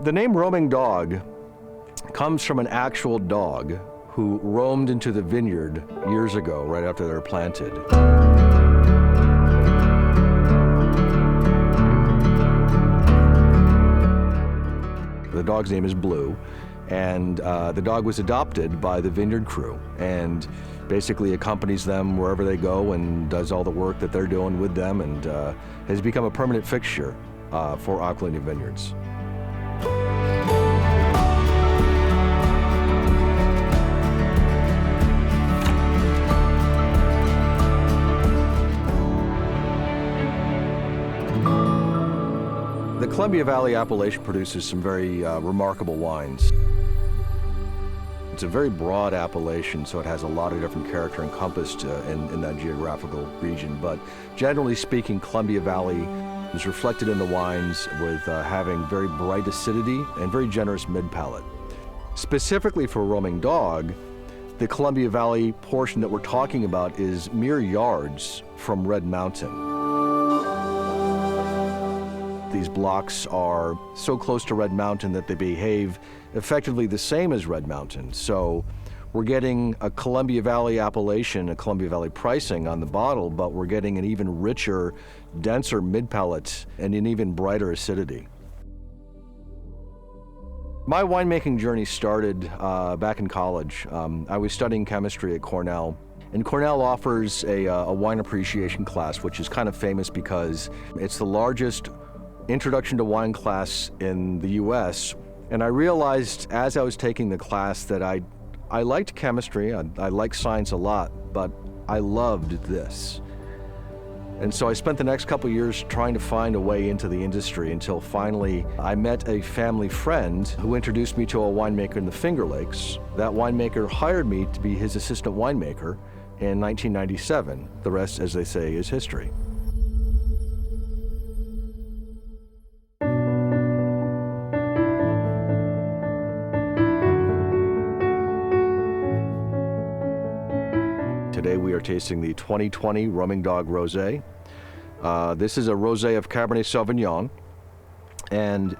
The name roaming dog comes from an actual dog who roamed into the vineyard years ago, right after they were planted. The dog's name is Blue, and the dog was adopted by the vineyard crew and basically accompanies them wherever they go and does all the work that they're doing with them, and has become a permanent fixture for Aquilini Vineyards. The Columbia Valley appellation produces some very remarkable wines. It's a very broad appellation, so it has a lot of different character encompassed in that geographical region. But generally speaking, Columbia Valley is reflected in the wines with having very bright acidity and very generous mid-palate. Specifically for roaming dog, the Columbia Valley portion that we're talking about is mere yards from Red Mountain. These blocks are so close to Red Mountain that they behave effectively the same as Red Mountain. So we're getting a Columbia Valley appellation, a Columbia Valley pricing on the bottle, but we're getting an even richer, denser mid-palate and an even brighter acidity. My winemaking journey started back in college. I was studying chemistry at Cornell. And Cornell offers a wine appreciation class, which is kind of famous because it's the largest introduction to wine class in the US. And I realized as I was taking the class that I liked chemistry, I liked science a lot, but I loved this. And so I spent the next couple years trying to find a way into the industry until finally I met a family friend who introduced me to a winemaker in the Finger Lakes. That winemaker hired me to be his assistant winemaker in 1997. The rest, as they say, is history. Today we are tasting the 2020 Roaming Dog Rosé. This is a rosé of Cabernet Sauvignon. And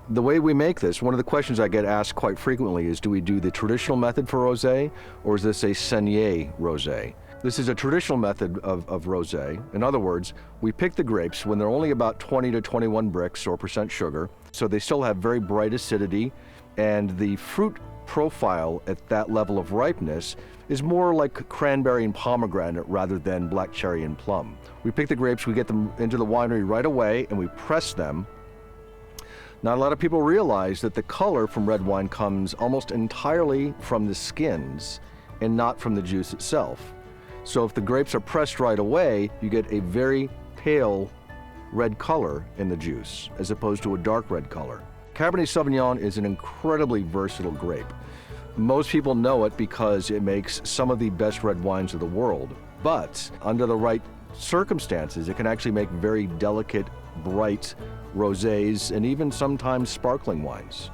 the way we make this, one of the questions I get asked quite frequently is, do we do the traditional method for rosé, or is this a saignée rosé? This is a traditional method of rosé. In other words, we pick the grapes when they're only about 20 to 21 Brix or percent sugar, so they still have very bright acidity, and the fruit profile at that level of ripeness is more like cranberry and pomegranate rather than black cherry and plum. We pick the grapes, we get them into the winery right away, and we press them. Not a lot of people realize that the color from red wine comes almost entirely from the skins and not from the juice itself. So if the grapes are pressed right away, you get a very pale red color in the juice, as opposed to a dark red color. Cabernet Sauvignon is an incredibly versatile grape. Most people know it because it makes some of the best red wines of the world, but under the right circumstances, it can actually make very delicate, bright rosés and even sometimes sparkling wines.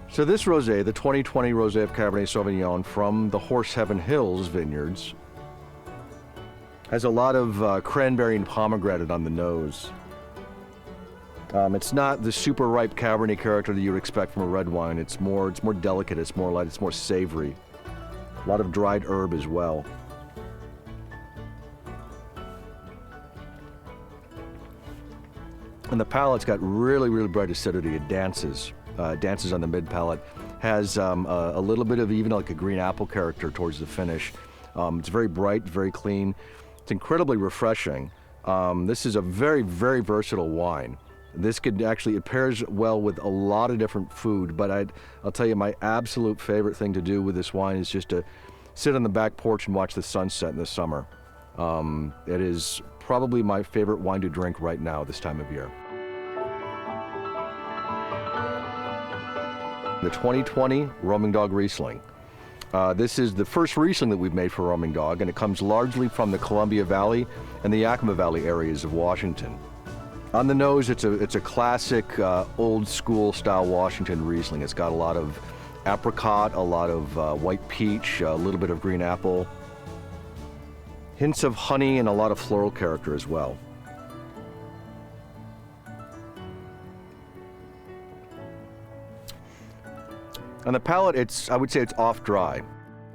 So this rosé, the 2020 rosé of Cabernet Sauvignon from the Horse Heaven Hills vineyards, has a lot of cranberry and pomegranate on the nose. It's not the super ripe Cabernet character that you would expect from a red wine. It's more delicate, it's more light, it's more savory. A lot of dried herb as well. And the palate's got really, really bright acidity. It dances on the mid palate. Has a little bit of even like a green apple character towards the finish. It's very bright, very clean. It's incredibly refreshing. This is a very, very versatile wine. This could actually, it pairs well with a lot of different food, but I'll tell you my absolute favorite thing to do with this wine is just to sit on the back porch and watch the sunset in the summer. It is probably my favorite wine to drink right now this time of year. The 2020 Roaming Dog Riesling. This is the first Riesling that we've made for Roaming Dog, and it comes largely from the Columbia Valley and the Yakima Valley areas of Washington. On the nose, it's a classic old school style Washington Riesling. It's got a lot of apricot, a lot of white peach, a little bit of green apple, hints of honey, and a lot of floral character as well. On the palate, I would say it's off dry.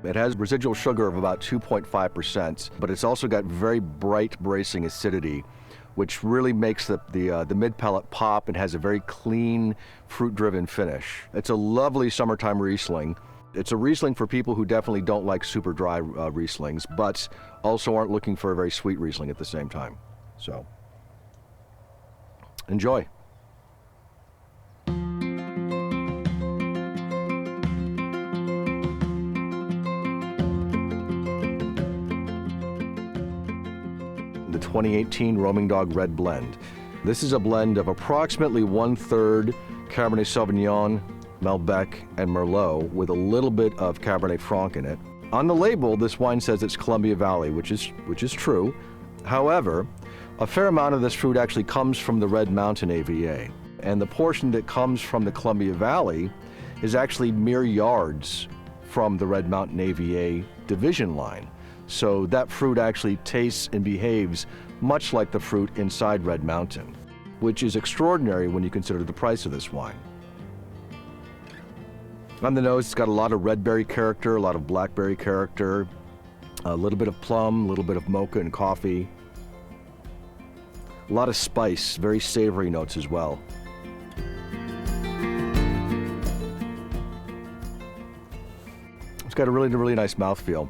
It has residual sugar of about 2.5%, but it's also got very bright, bracing acidity, which really makes the mid-palate pop and has a very clean, fruit-driven finish. It's a lovely summertime Riesling. It's a Riesling for people who definitely don't like super dry Rieslings, but also aren't looking for a very sweet Riesling at the same time. So, enjoy. The 2018 Roaming Dog Red Blend. This is a blend of approximately 1/3 Cabernet Sauvignon, Malbec, and Merlot with a little bit of Cabernet Franc in it. On the label, this wine says it's Columbia Valley, which is true. However, a fair amount of this fruit actually comes from the Red Mountain AVA, and the portion that comes from the Columbia Valley is actually mere yards from the Red Mountain AVA division line. So that fruit actually tastes and behaves much like the fruit inside Red Mountain, which is extraordinary when you consider the price of this wine. On the nose, it's got a lot of red berry character, a lot of blackberry character, a little bit of plum, a little bit of mocha and coffee. A lot of spice, very savory notes as well. It's got a really, really nice mouthfeel.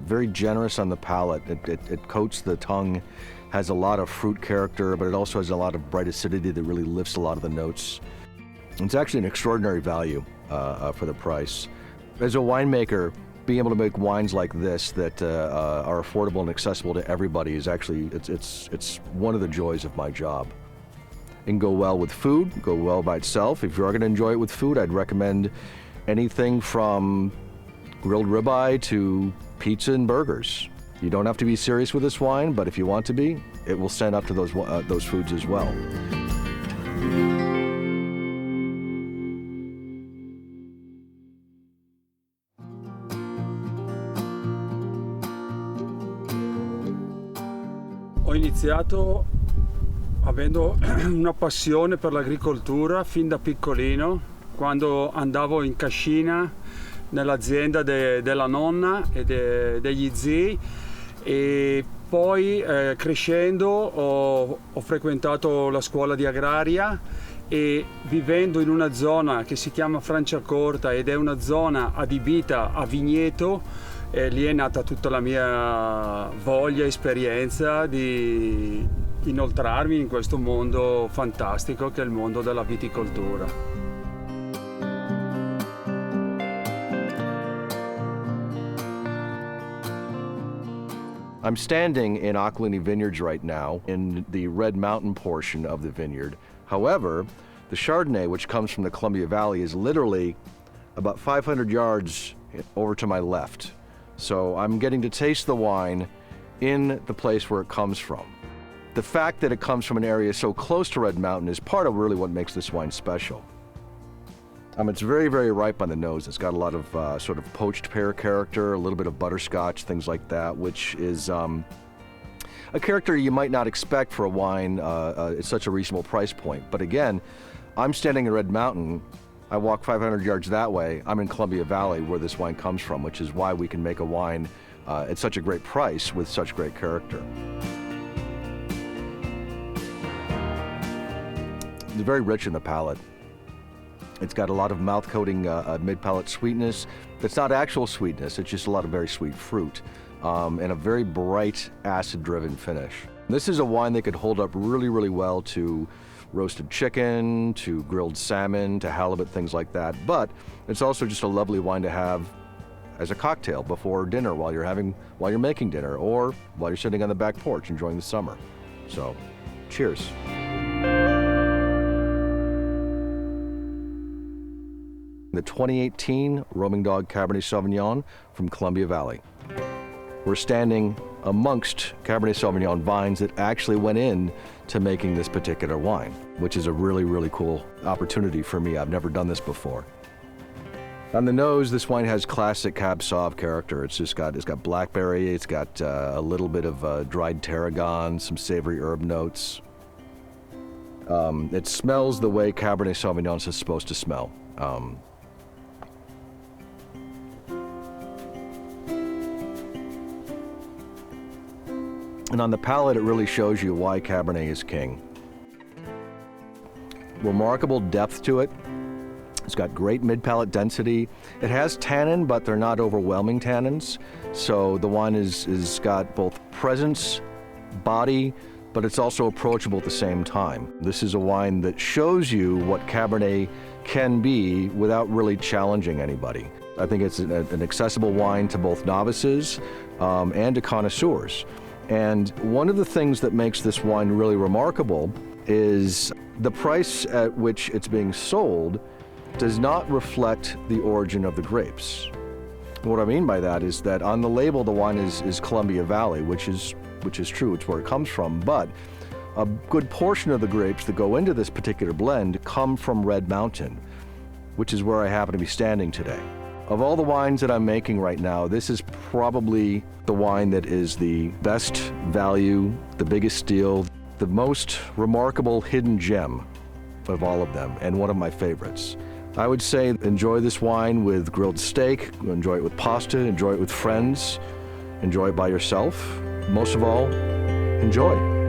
Very generous on the palate. It coats the tongue, has a lot of fruit character, but it also has a lot of bright acidity that really lifts a lot of the notes. It's actually an extraordinary value for the price. As a winemaker, being able to make wines like this that are affordable and accessible to everybody is actually, it's one of the joys of my job. It can go well with food, go well by itself. If you are going to enjoy it with food, I'd recommend anything from grilled ribeye to pizza and burgers. You don't have to be serious with this wine, but if you want to be, it will stand up to those foods as well. Ho iniziato avendo una passione per l'agricoltura fin da piccolino, quando andavo in cascina nell'azienda della nonna e degli zii, e poi crescendo ho frequentato la scuola di agraria e vivendo in una zona che si chiama Franciacorta ed è una zona adibita a vigneto, lì è nata tutta la mia voglia e esperienza di inoltrarmi in questo mondo fantastico che è il mondo della viticoltura. I'm standing in Aquilini Vineyards right now in the Red Mountain portion of the vineyard. However, the Chardonnay, which comes from the Columbia Valley, is literally about 500 yards over to my left. So I'm getting to taste the wine in the place where it comes from. The fact that it comes from an area so close to Red Mountain is part of really what makes this wine special. It's very, very ripe on the nose. It's got a lot of sort of poached pear character, a little bit of butterscotch, things like that, which is a character you might not expect for a wine at such a reasonable price point. But again, I'm standing in Red Mountain. I walk 500 yards that way. I'm in Columbia Valley, where this wine comes from, which is why we can make a wine at such a great price with such great character. It's very rich in the palate. It's got a lot of mouth-coating mid-palate sweetness. That's not actual sweetness, it's just a lot of very sweet fruit and a very bright acid-driven finish. This is a wine that could hold up really, really well to roasted chicken, to grilled salmon, to halibut, things like that. But it's also just a lovely wine to have as a cocktail before dinner while you're making dinner or while you're sitting on the back porch enjoying the summer. So, cheers. The 2018 Roaming Dog Cabernet Sauvignon from Columbia Valley. We're standing amongst Cabernet Sauvignon vines that actually went in to making this particular wine, which is a really, really cool opportunity for me. I've never done this before. On the nose, this wine has classic Cab Sauv character. It's got blackberry, it's got a little bit of dried tarragon, some savory herb notes. It smells the way Cabernet Sauvignon is supposed to smell. And on the palate, it really shows you why Cabernet is king. Remarkable depth to it. It's got great mid-palate density. It has tannin, but they're not overwhelming tannins. So the wine is got both presence, body, but it's also approachable at the same time. This is a wine that shows you what Cabernet can be without really challenging anybody. I think it's an accessible wine to both novices and to connoisseurs. And one of the things that makes this wine really remarkable is the price at which it's being sold does not reflect the origin of the grapes. What I mean by that is that on the label the wine is Columbia Valley, which is true, it's where it comes from, but a good portion of the grapes that go into this particular blend come from Red Mountain, which is where I happen to be standing today. Of all the wines that I'm making right now, this is probably the wine that is the best value, the biggest steal, the most remarkable hidden gem of all of them, and one of my favorites. I would say enjoy this wine with grilled steak, enjoy it with pasta, enjoy it with friends, enjoy it by yourself. Most of all, enjoy.